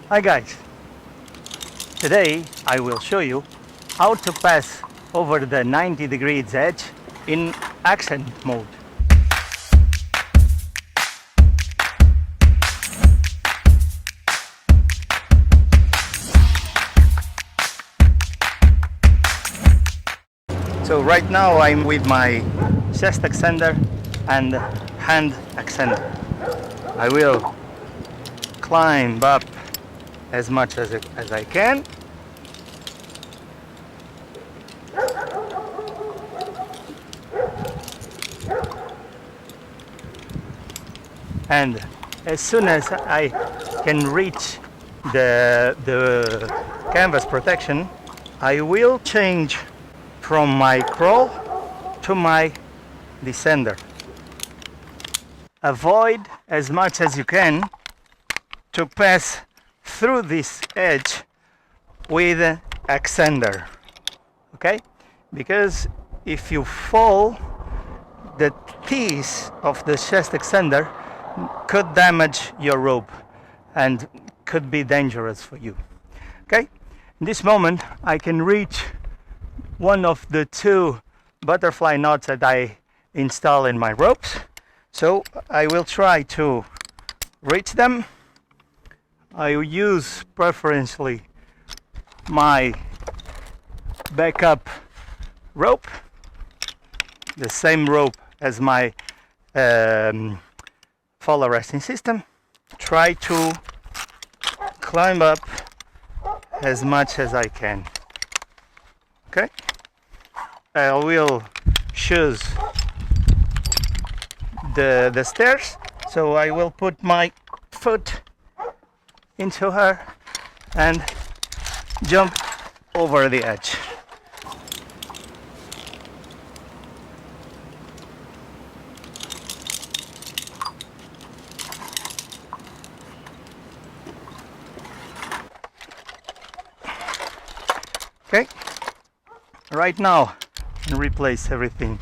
Hi guys, today I will show you how to pass over the 90 degrees edge in accent mode. So right now I'm with my chest extender and hand extender. I will climb up as much as I can. And as soon as I can reach the canvas protection, I will change from my crawl to my descender. Avoid as much as you can to pass through this edge with an extender, okay? Because if you fall, the teeth of the chest extender could damage your rope and could be dangerous for you, okay? In this moment, I can reach one of the two butterfly knots that I install in my ropes. So I will try to reach them. I use preferentially my backup rope, the same rope as my fall arresting system. Try to climb up as much as I can. Okay, I will choose the stairs, so I will put my foot into her and jump over the edge. Okay, right now replace everything